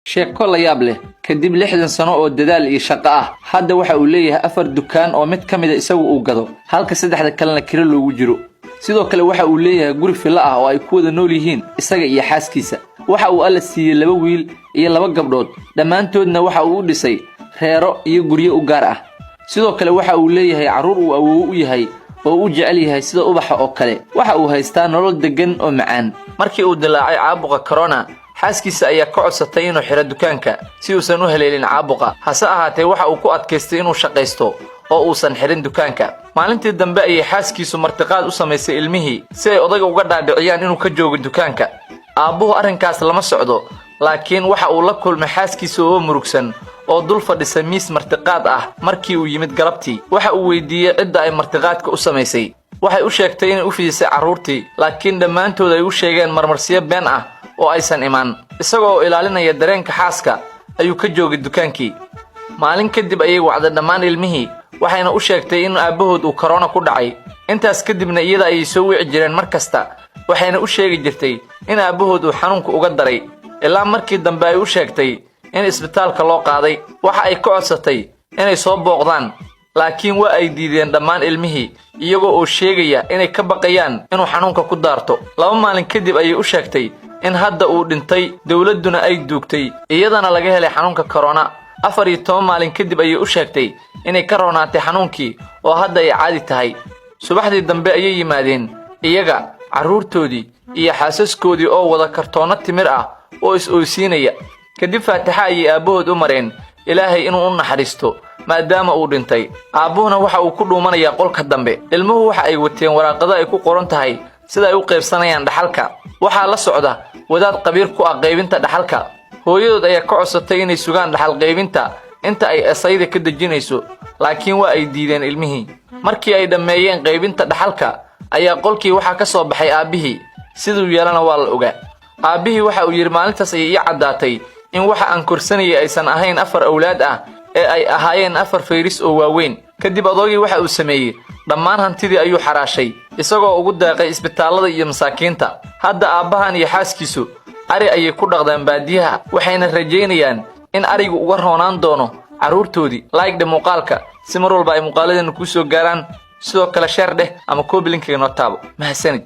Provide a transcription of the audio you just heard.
sheeko la yaab leh kadib 60 sano oo dadaal iyo shaqo ah hadda waxa uu leeyahay 4 dukaan oo mid kamid ah isagu uu gado halka saddexda kalena kira loogu jiro sidoo kale waxa uu leeyahay guri fila ah oo ay ku wada nool yihiin isaga iyo xaaskiisa waxa uu alla siiyay 2 wiil iyo 2 gabdhood dhamaantoodna waxa uu u dhisay reero iyo guryo u gaar ah sidoo kale waxa uu leeyahay caruur uu awoow u yahay oo uu jecel yahay sida ubaxa oo kale waxa uu haystaa nolol degan oo macaan markii uu dilaacay caabuqa corona xaaskiisa ayaa ka codsatay inuu xiro dukaanka si uusan u haleelin caabuqa hase ahaatee waxa uu ku adkaystay inuu shaqaysto oo uusan xirin dukaanka maalintii dambe ayay xaaskiisu martiqaad u samaysay ilmihii si ay odayga uga dhaadhiciyaan inuu ka joogo dukaanka aabuhu arrinkaas lama socdo laakiin waxa uu la kulmay xaaskiisa oo murugsan oo dul fadhisa miis martiqaad ah markii uu yimid galabtii waxa uu weydiiyay cidda ay martiqaadka u samaysay waxay u sheegtay inay u fidisay carruurtii laakiin dhammaantood ay u sheegeen marmarsiyo been ah oo aysan iman isagoo ilaalinaya dareenka xaaska ayuu ka joogay dukaankii maalin kadib ayay wacday dhammaan ilmihii waxayna u sheegtay in aabahood uu corona ku dhacay intaas kadibna iyada ay soo wici jireen markasta waxayna u sheegi jirtay in aabahood uu xanuunka uga daray ilaa markii dambe ay u sheegtay in isbitaalka loo qaaday waxa ay ka codsatay inay soo booqdaan laakiin waa ay diideen dhammaan ilmihii iyagoo oo sheegaya inay ka baqayaan inuu xanuunka ku daarto 2 maalin kadib ayay u sheegtay in hadda uu dhintay dawladuna ay duugtay iyadana laga helay xanuunka corona 14 maalin kadib ayay u sheegtay inay ka roonaatay xanuunkii oo hadda ay caadi tahay subaxdii dambe ayay yimaadeen iyaga carruurtoodii iyo xaasaskoodii oo wada kartoono timir ah oo is-ooysiinaya kadib faataxa ayay aabahood u mareen ilaahay inuu u naxariisto maadaama uu dhintay aabuhuna waxa uu ku dhuumanayaa qolka dambe ilmuhu waxa ay wateen waraaqado ay ku qoran tahay sida ay u qaybsanayaan dhaxalka waxa la socda wadaad qabiir ku ah qaybinta dhaxalka hooyadood ayaa ka codsatay inay sugaan dhaxal qaybinta inta ay asayda ka dejinayso laakiin waa ay diideen ilmihii markii ay dhameeyeen qaybinta dhaxalka ayaa qolkii waxa ka soo baxay aabihii sidoo yeelana waa la ogaa aabihii waxa uu yiri maalintaas ay caddaatay in waxa aan korsanayay aysan ahayn 4 awlaad ah ee ay ahaayeen 4 fayris oo waaweyn kadib adoogii waxa uu sameeyay dhammaan hantidii ayuu xaraashay isagoo ugu daaqay isbitaalada iyo masaakiinta hadda aabahan iyo xaaskiisu ari ayay ku dhaqdaan baadiyaha waxayna rajeynayaan in arigu uga roonaan doono carruurtoodii like muuqaalka si mar walba ay muuqaaladeena ku soo gaaraan sidoo kale share dheh ama copy link-ga noo taabo mahadsanid